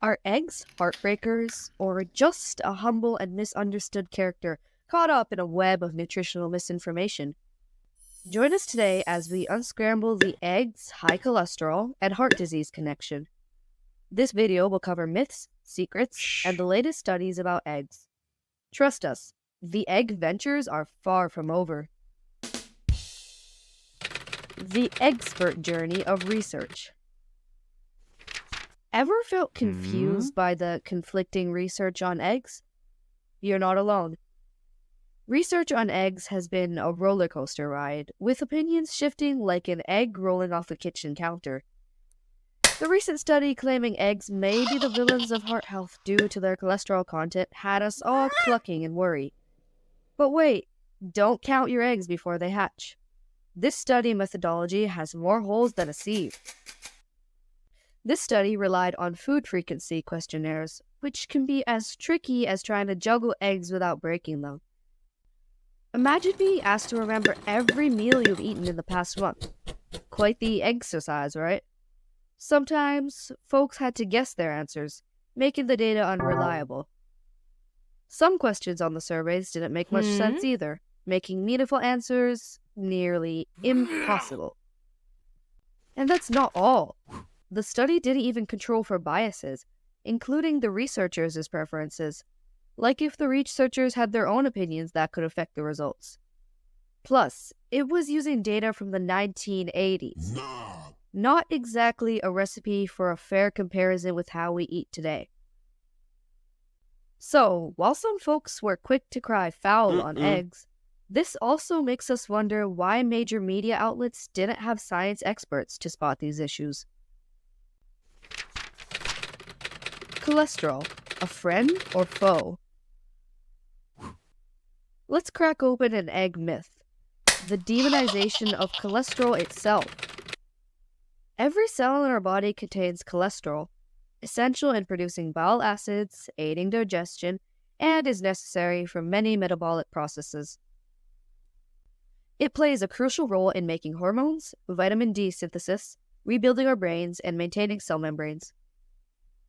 Are eggs heartbreakers, or just a humble and misunderstood character caught up in a web of nutritional misinformation? Join us today as we unscramble the eggs, high cholesterol, and heart disease connection. This video will cover myths, secrets, and the latest studies about eggs. Trust us, the egg ventures are far from over. The EGG-CEPTIONS journey of research. Ever felt confused by the conflicting research on eggs? You're not alone. Research on eggs has been a roller coaster ride, with opinions shifting like an egg rolling off a kitchen counter. The recent study claiming eggs may be the villains of heart health due to their cholesterol content had us all clucking in worry. But wait, don't count your eggs before they hatch. This study methodology has more holes than a sieve. This study relied on food frequency questionnaires, which can be as tricky as trying to juggle eggs without breaking them. Imagine being asked to remember every meal you've eaten in the past month. Quite the exercise, right? Sometimes, folks had to guess their answers, making the data unreliable. Some questions on the surveys didn't make much sense either, making meaningful answers nearly impossible. And that's not all. The study didn't even control for biases, including the researchers' preferences, like if the researchers had their own opinions that could affect the results. Plus, it was using data from the 1980s. Not exactly a recipe for a fair comparison with how we eat today. So, while some folks were quick to cry foul on eggs, this also makes us wonder why major media outlets didn't have science experts to spot these issues. Cholesterol, a friend or foe? Let's crack open an egg myth, the demonization of cholesterol itself. Every cell in our body contains cholesterol, essential in producing bile acids, aiding digestion, and is necessary for many metabolic processes. It plays a crucial role in making hormones, vitamin D synthesis, rebuilding our brains, and maintaining cell membranes.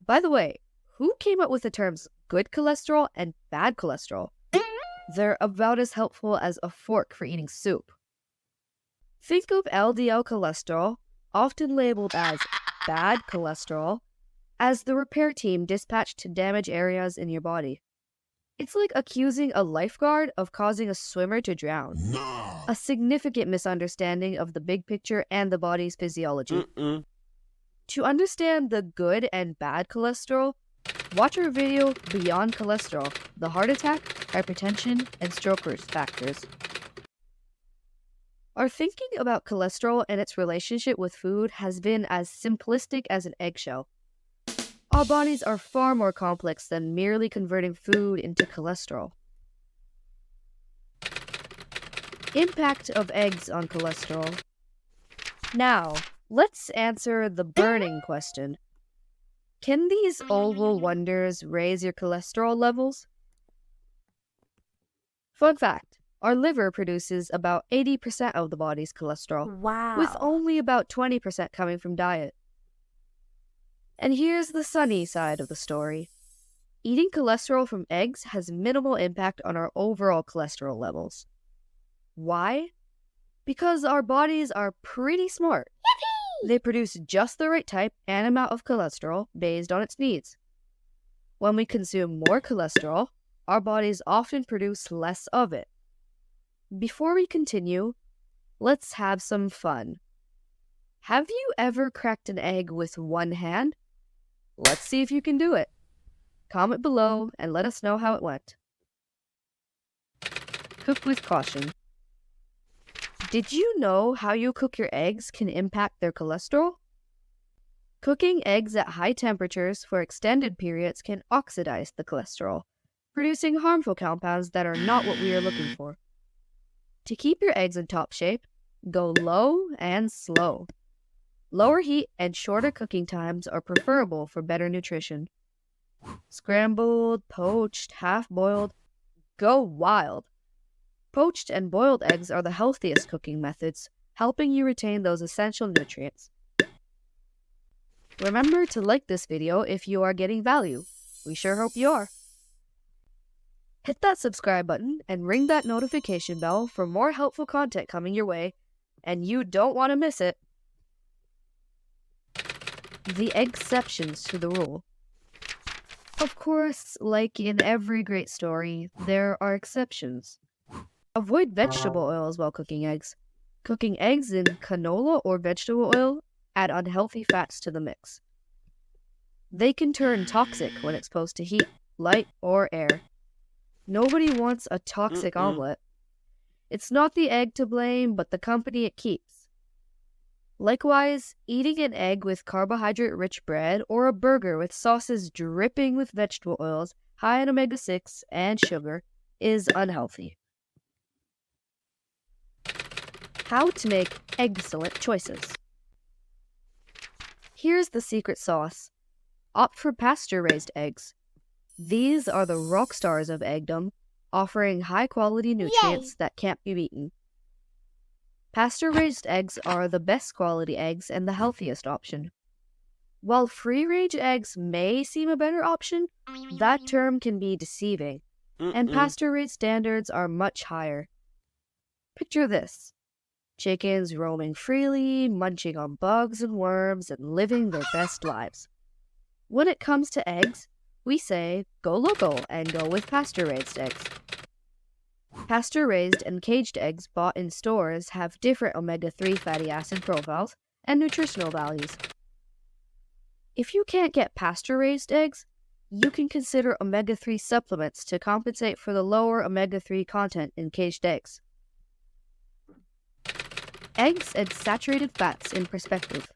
By the way, who came up with the terms good cholesterol and bad cholesterol? They're about as helpful as a fork for eating soup. Think of LDL cholesterol, often labeled as bad cholesterol, as the repair team dispatched to damage areas in your body. It's like accusing a lifeguard of causing a swimmer to drown. A significant misunderstanding of the big picture and the body's physiology. To understand the good and bad cholesterol, watch our video Beyond Cholesterol, the heart attack, hypertension, and stroke risk factors. Our thinking about cholesterol and its relationship with food has been as simplistic as an eggshell. Our bodies are far more complex than merely converting food into cholesterol. Impact of eggs on cholesterol. Now, let's answer the burning question. Can these oval wonders raise your cholesterol levels? Fun fact, our liver produces about 80% of the body's cholesterol, with only about 20% coming from diet. And here's the sunny side of the story. Eating cholesterol from eggs has minimal impact on our overall cholesterol levels. Why? Because our bodies are pretty smart. They produce just the right type and amount of cholesterol based on its needs. When we consume more cholesterol, our bodies often produce less of it. Before we continue, let's have some fun. Have you ever cracked an egg with one hand? Let's see if you can do it. Comment below and let us know how it went. Cook with caution. Did you know how you cook your eggs can impact their cholesterol? Cooking eggs at high temperatures for extended periods can oxidize the cholesterol, producing harmful compounds that are not what we are looking for. To keep your eggs in top shape, go low and slow. Lower heat and shorter cooking times are preferable for better nutrition. Scrambled, poached, half-boiled, go wild. Poached and boiled eggs are the healthiest cooking methods, helping you retain those essential nutrients. Remember to like this video if you are getting value. We sure hope you are. Hit that subscribe button and ring that notification bell for more helpful content coming your way, and you don't want to miss it. The exceptions to the rule. Of course, like in every great story, there are exceptions. Avoid vegetable oils while cooking eggs. Cooking eggs in canola or vegetable oil add unhealthy fats to the mix. They can turn toxic when exposed to heat, light, or air. Nobody wants a toxic omelet. It's not the egg to blame, but the company it keeps. Likewise, eating an egg with carbohydrate-rich bread or a burger with sauces dripping with vegetable oils high in omega-6 and sugar is unhealthy. How to make EGG-CELLENT choices. Here's the secret sauce. Opt for pasture-raised eggs. These are the rock stars of eggdom, offering high-quality nutrients that can't be beaten. Pasture-raised eggs are the best quality eggs and the healthiest option. While free-range eggs may seem a better option, that term can be deceiving, and pasture-raised standards are much higher. Picture this. Chickens roaming freely, munching on bugs and worms, and living their best lives. When it comes to eggs, we say go local and go with pasture-raised eggs. Pasture-raised and caged eggs bought in stores have different omega-3 fatty acid profiles and nutritional values. If you can't get pasture-raised eggs, you can consider omega-3 supplements to compensate for the lower omega-3 content in caged eggs. Eggs and saturated fats in perspective.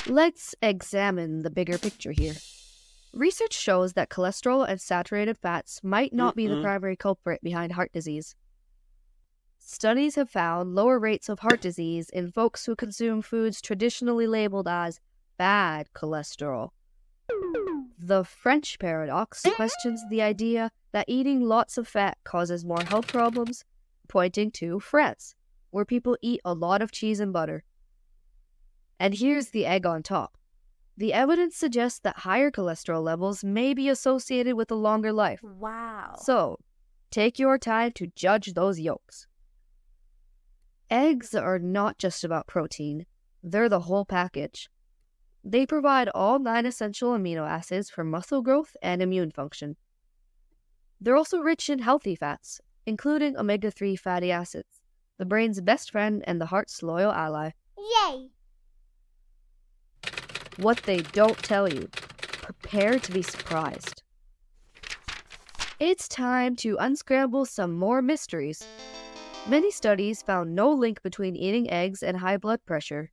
Let's examine the bigger picture here. Research shows that cholesterol and saturated fats might not be the primary culprit behind heart disease. Studies have found lower rates of heart disease in folks who consume foods traditionally labeled as bad cholesterol. The French paradox questions the idea that eating lots of fat causes more health problems, pointing to France, where people eat a lot of cheese and butter. And here's the egg on top. The evidence suggests that higher cholesterol levels may be associated with a longer life. Wow. So, take your time to judge those yolks. Eggs are not just about protein. They're the whole package. They provide all 9 essential amino acids for muscle growth and immune function. They're also rich in healthy fats, including omega-3 fatty acids, the brain's best friend and the heart's loyal ally. Yay! What they don't tell you. Prepare to be surprised. It's time to unscramble some more mysteries. Many studies found no link between eating eggs and high blood pressure.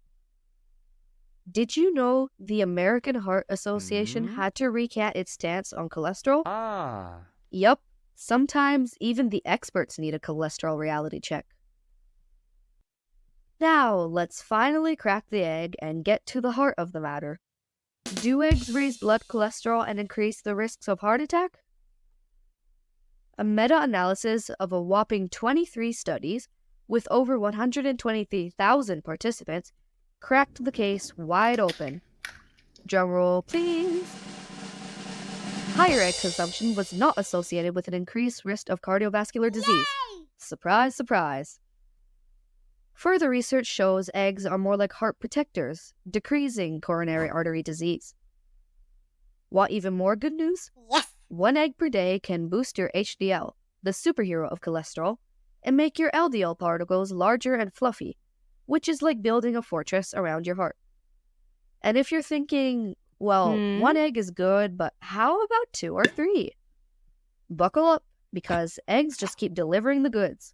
Did you know the American Heart Association had to recant its stance on cholesterol? Yup, sometimes even the experts need a cholesterol reality check. Now, let's finally crack the egg and get to the heart of the matter. Do eggs raise blood cholesterol and increase the risks of heart attack? A meta-analysis of a whopping 23 studies with over 123,000 participants cracked the case wide open. Drumroll, please. Higher egg consumption was not associated with an increased risk of cardiovascular disease. Yay! Surprise, surprise. Further research shows eggs are more like heart protectors, decreasing coronary artery disease. Want even more good news? Yes! 1 egg per day can boost your HDL, the superhero of cholesterol, and make your LDL particles larger and fluffy, which is like building a fortress around your heart. And if you're thinking, well, 1 egg is good, but how about 2 or 3? Buckle up, because eggs just keep delivering the goods.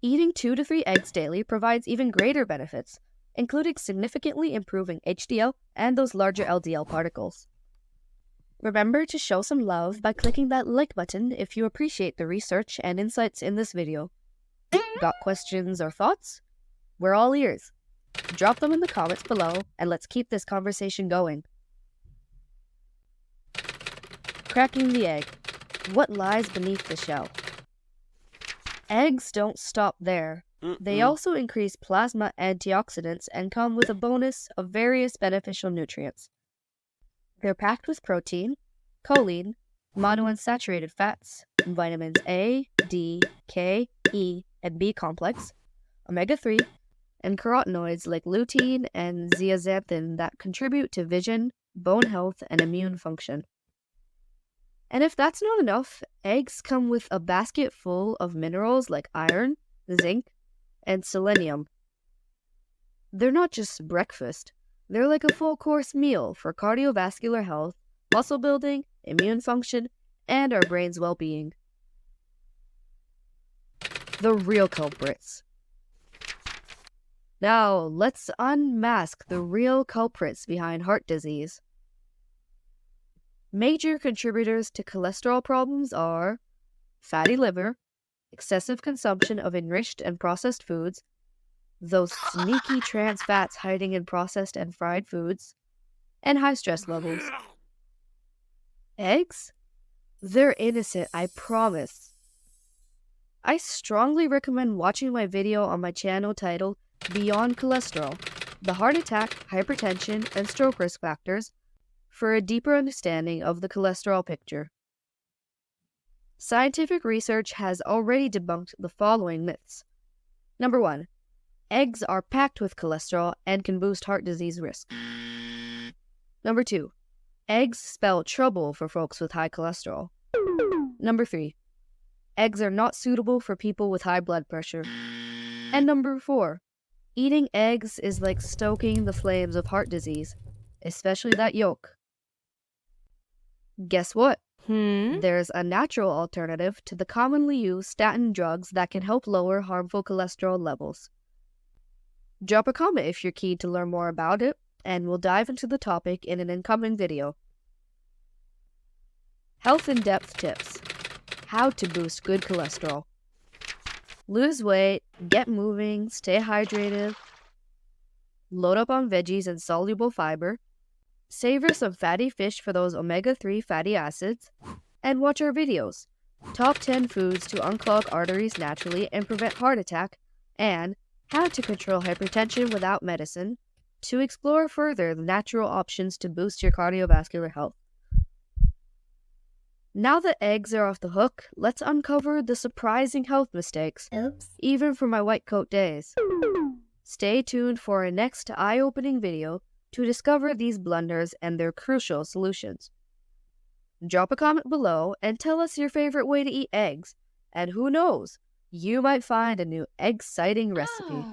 Eating 2 to 3 eggs daily provides even greater benefits, including significantly improving HDL and those larger LDL particles. Remember to show some love by clicking that like button if you appreciate the research and insights in this video. Got questions or thoughts? We're all ears. Drop them in the comments below and let's keep this conversation going. Cracking the egg. What lies beneath the shell? Eggs don't stop there. They also increase plasma antioxidants and come with a bonus of various beneficial nutrients. They're packed with protein, choline, monounsaturated fats, vitamins A, D, K, E, and B complex, omega-3, and carotenoids like lutein and zeaxanthin that contribute to vision, bone health, and immune function. And if that's not enough, eggs come with a basket full of minerals like iron, zinc, and selenium. They're not just breakfast, they're like a full-course meal for cardiovascular health, muscle building, immune function, and our brain's well-being. The real culprits. Now, let's unmask the real culprits behind heart disease. Major contributors to cholesterol problems are fatty liver, excessive consumption of enriched and processed foods, those sneaky trans fats hiding in processed and fried foods, and high stress levels. Eggs? They're innocent, I promise. I strongly recommend watching my video on my channel titled Beyond Cholesterol, the heart attack, hypertension, and stroke risk factors for a deeper understanding of the cholesterol picture. Scientific research has already debunked the following myths. Number 1. Eggs are packed with cholesterol and can boost heart disease risk. Number 2. Eggs spell trouble for folks with high cholesterol. Number 3. Eggs are not suitable for people with high blood pressure. And number 4. Eating eggs is like stoking the flames of heart disease, especially that yolk. Guess what? There's a natural alternative to the commonly used statin drugs that can help lower harmful cholesterol levels. Drop a comment if you're keen to learn more about it, and we'll dive into the topic in an incoming video. Health in-depth tips. How to boost good cholesterol. Lose weight, get moving, stay hydrated, load up on veggies and soluble fiber, savor some fatty fish for those omega-3 fatty acids, and watch our videos, Top 10 Foods to Unclog Arteries Naturally and Prevent Heart Attack, and How to Control Hypertension Without Medicine, to explore further the natural options to boost your cardiovascular health. Now that eggs are off the hook, let's uncover the surprising health mistakes, even from my white coat days. Stay tuned for our next eye-opening video to discover these blunders and their crucial solutions. Drop a comment below and tell us your favorite way to eat eggs, and who knows, you might find a new egg-citing recipe.